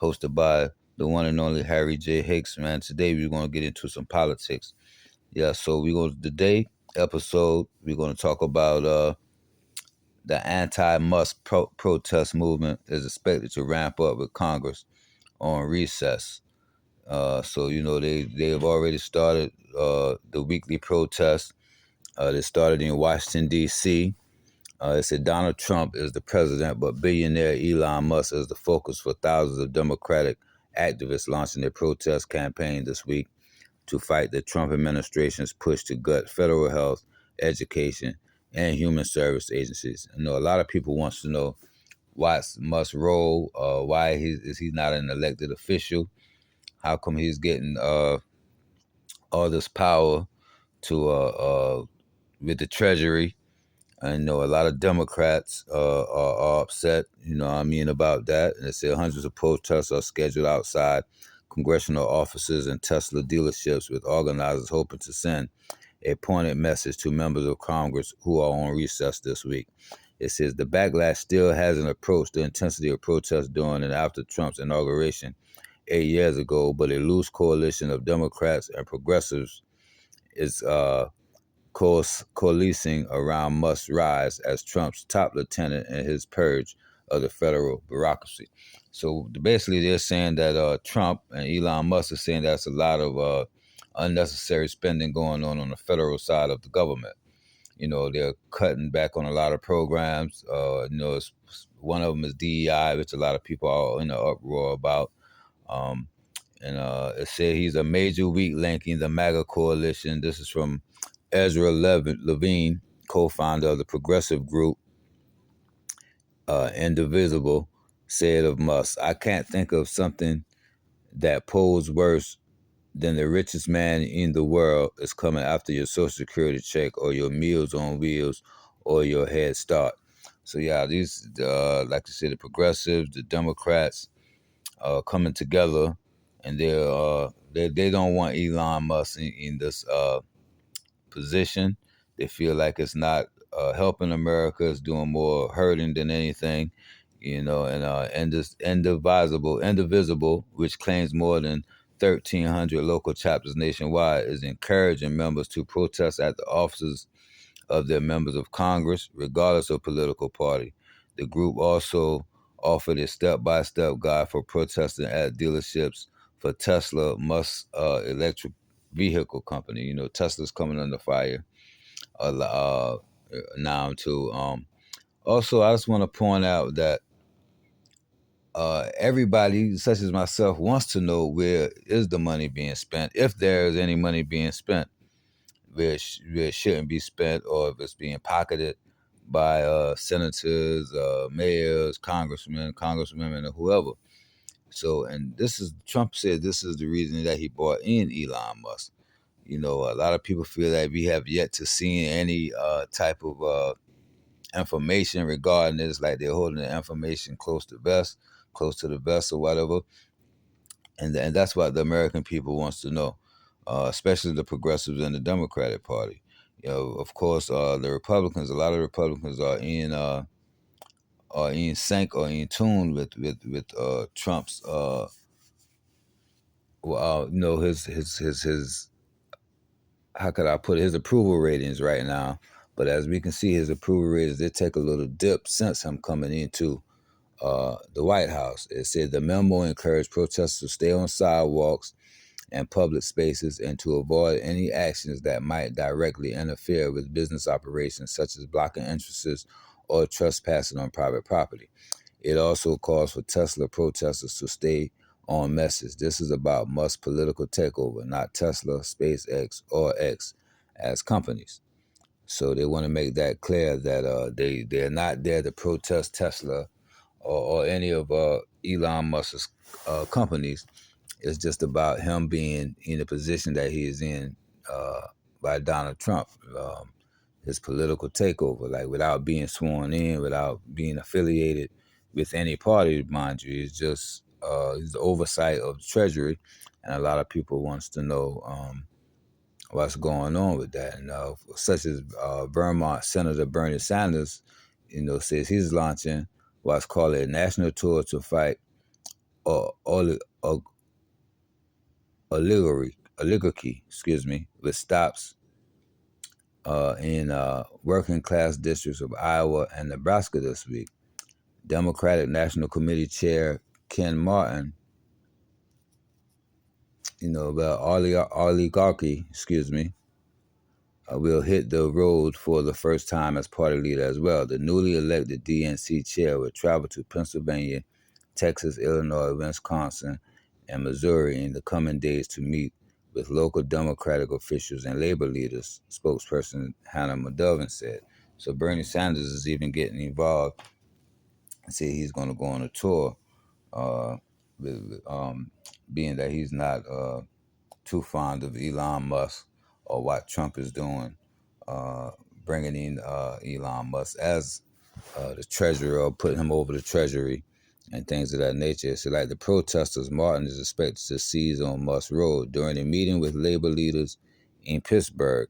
hosted by the one and only Harry Jay Hicks, man. Today we're going to get into some politics. Yeah, so we're going to, today episode, we're going to talk about the anti-Musk protest movement is expected to ramp up with Congress on recess. They have already started the weekly protests. They started in Washington, D.C. It said Donald Trump is the president, but billionaire Elon Musk is the focus for thousands of Democratic activists launching their protest campaign this week to fight the Trump administration's push to gut federal health, education, and human service agencies. I know a lot of people wants to know what's Musk's role, why is he not an elected official, how come he's getting all this power to with the Treasury. I know a lot of Democrats are upset, about that. And they say hundreds of protests are scheduled outside congressional offices and Tesla dealerships, with organizers hoping to send a pointed message to members of Congress who are on recess this week. It says the backlash still hasn't approached the intensity of protests during and after Trump's inauguration 8 years ago, but a loose coalition of Democrats and progressives is coalescing around Musk's rise as Trump's top lieutenant in his purge of the federal bureaucracy. So basically, they're saying that Trump and Elon Musk are saying that's a lot of unnecessary spending going on the federal side of the government. They're cutting back on a lot of programs. One of them is DEI, which a lot of people are in an uproar about. It said he's a major weak link in the MAGA coalition. This is from Ezra Levine, co-founder of the progressive group Indivisible, said of Musk, "I can't think of something that posed worse than the richest man in the world is coming after your Social Security check or your Meals on Wheels or your Head Start." So yeah, these, like I said, the progressives, the Democrats, coming together, and they don't want Elon Musk in this position. They feel like it's not helping America; it's doing more hurting than anything. And this Indivisible, which claims more than 1,300 local chapters nationwide, is encouraging members to protest at the offices of their members of Congress, regardless of political party. The group also offered a step-by-step guide for protesting at dealerships for Tesla, Musk's electric vehicle company. Tesla's coming under fire now too. Also, I just want to point out that everybody, such as myself, wants to know where is the money being spent, if there is any money being spent, where it shouldn't be spent, or if it's being pocketed by senators, mayors, congresswomen, or whoever. So, and Trump said this is the reason that he brought in Elon Musk. A lot of people feel that we have yet to see any type of information regarding this, like they're holding the information close to the vest or whatever. And that's what the American people wants to know, especially the progressives and the Democratic Party. Of course, the Republicans. A lot of Republicans are in sync or in tune with Trump's. His how could I put it? His approval ratings right now. But as we can see, his approval ratings they take a little dip since him coming into the White House. It said the memo encouraged protesters to stay on sidewalks and public spaces and to avoid any actions that might directly interfere with business operations, such as blocking entrances or trespassing on private property. It also calls for Tesla protesters to stay on message. This is about Musk's political takeover, not Tesla, SpaceX, or X as companies. So they want to make that clear that they're not there to protest Tesla or any of Elon Musk's companies. It's just about him being in the position that he is in by Donald Trump, his political takeover, like without being sworn in, without being affiliated with any party, mind you. It's just his oversight of the Treasury, and a lot of people wants to know what's going on with that. And such as Vermont Senator Bernie Sanders, says he's launching what's called a national tour to fight oligarchy, which stops in working class districts of Iowa and Nebraska this week. Democratic National Committee Chair Ken Martin, about oligarchy, will hit the road for the first time as party leader as well. The newly elected DNC chair will travel to Pennsylvania, Texas, Illinois, Wisconsin, and Missouri in the coming days to meet with local Democratic officials and labor leaders, spokesperson Hannah McDovin said. So Bernie Sanders is even getting involved and say he's going to go on a tour, uh, being that he's not too fond of Elon Musk or what Trump is doing, uh, bringing in Elon Musk as the treasurer or putting him over the treasury and things of that nature. So like the protesters, Martin is expected to seize on Musk Road during a meeting with labor leaders in Pittsburgh.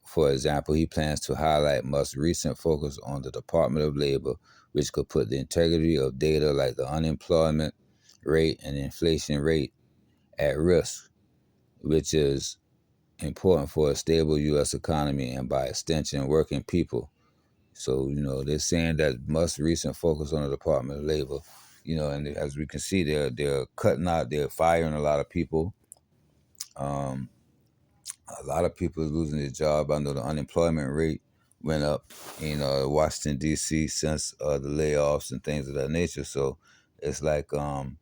For example, he plans to highlight Musk's recent focus on the Department of Labor, which could put the integrity of data like the unemployment rate and inflation rate at risk, which is important for a stable U.S. economy and by extension, working people. So, they're saying that Musk's recent focus on the Department of Labor, and as we can see, they're cutting out, they're firing a lot of people. Um, a lot of people are losing their job. I know the unemployment rate went up in Washington, D.C. since the layoffs and things of that nature. So it's like, and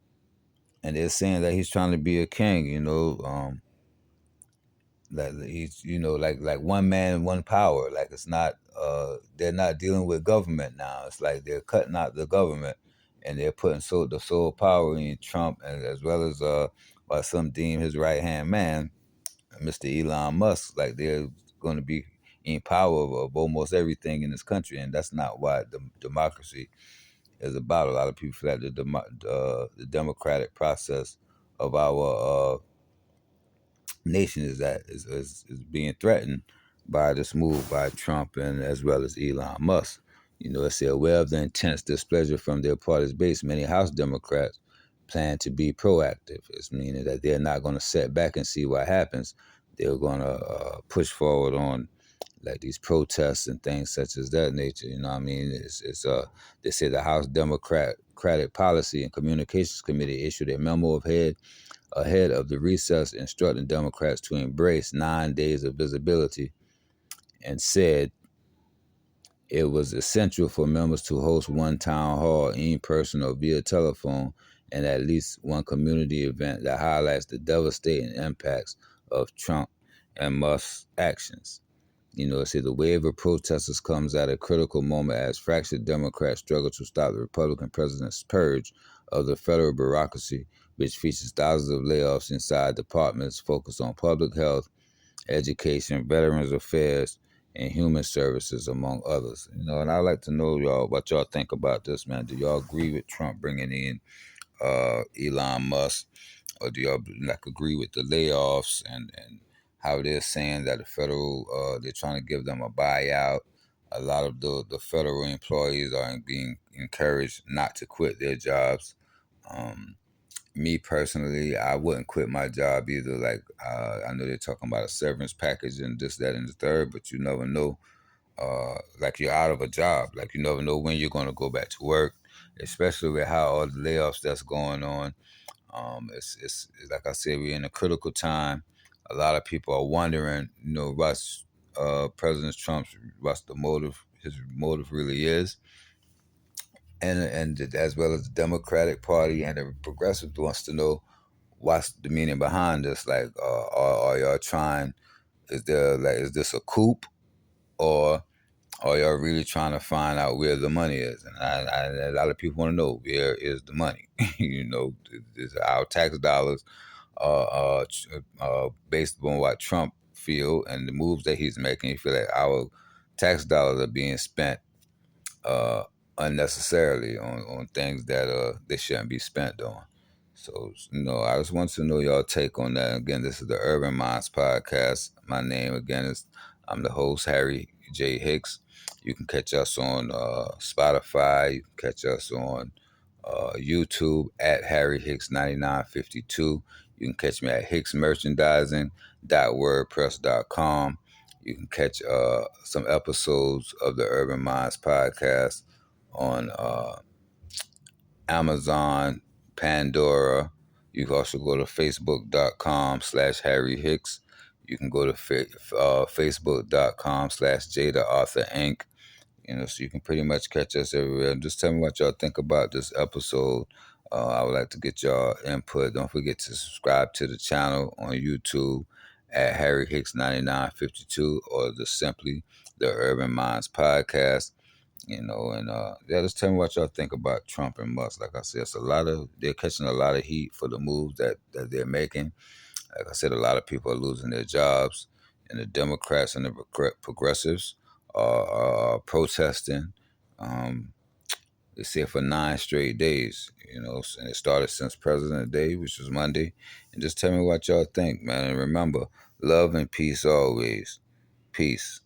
they're saying that he's trying to be a king, that he's like one man, one power. Like it's not they're not dealing with government now. It's like they're cutting out the government and they're putting the sole power in Trump, and as well as by some deem his right hand man, Mr. Elon Musk. Like they're going to be in power of almost everything in this country, and that's not what the democracy is about. A lot of people feel like the democratic process of our nation is being threatened by this move by Trump and as well as Elon Musk. It said, aware of the intense displeasure from their party's base, many House Democrats plan to be proactive. It's meaning that they're not going to sit back and see what happens. They're going to push forward on like these protests and things such as that nature. You know what I mean? They say the House Democratic Policy and Communications Committee issued a memo ahead of the recess instructing Democrats to embrace 9 days of visibility and said it was essential for members to host one town hall in person or via telephone and at least one community event that highlights the devastating impacts of Trump and Musk's actions. It said the wave of protesters comes at a critical moment as fractured Democrats struggle to stop the Republican president's purge of the federal bureaucracy, which features thousands of layoffs inside departments focused on public health, education, veterans affairs, and human services, among others. And I'd like to know y'all what y'all think about this, man. Do y'all agree with Trump bringing in Elon Musk, or do y'all like agree with the layoffs and how they're saying that the federal they're trying to give them a buyout? A lot of the federal employees are being encouraged not to quit their jobs. Me personally, I wouldn't quit my job either. Like I know they're talking about a severance package and this, that, and the third, but you never know. Like you're out of a job. Like you never know when you're going to go back to work, especially with how all the layoffs that's going on. It's like I said, we're in a critical time. A lot of people are wondering, what's President Trump's what's the motive, his motive really is, and as well as the Democratic Party and the Progressive wants to know what's the meaning behind this. Like, are y'all trying? Is this a coup, or are y'all really trying to find out where the money is? And a lot of people want to know where is the money. Is our tax dollars based on what Trump feel and the moves that he's making. You feel like our tax dollars are being spent uh, unnecessarily on things that they shouldn't be spent on. So, I just want to know y'all take on that. Again, this is the Urban Minds Podcast. My name, again, I'm the host, Harry Jay Hicks. You can catch us on Spotify. You can catch us on YouTube at Harry Hicks 9952. You can catch me at hicksmerchandising.wordpress.com. You can catch some episodes of the Urban Minds podcast on Amazon, Pandora. You can also go to facebook.com/Harry Hicks. You can go to facebook.com/Jada Arthur Inc. So you can pretty much catch us everywhere. Just tell me what y'all think about this episode. I would like to get y'all input. Don't forget to subscribe to the channel on YouTube at Harry Hicks 9952 or just simply the Urban Minds podcast. And just tell me what y'all think about Trump and Musk. Like I said, they're catching a lot of heat for the moves that they're making. Like I said, a lot of people are losing their jobs, and the Democrats and the progressives are protesting. Um, they said for 9 straight days, and it started since President Day, which was Monday. And just tell me what y'all think, man. And remember, love and peace always. Peace.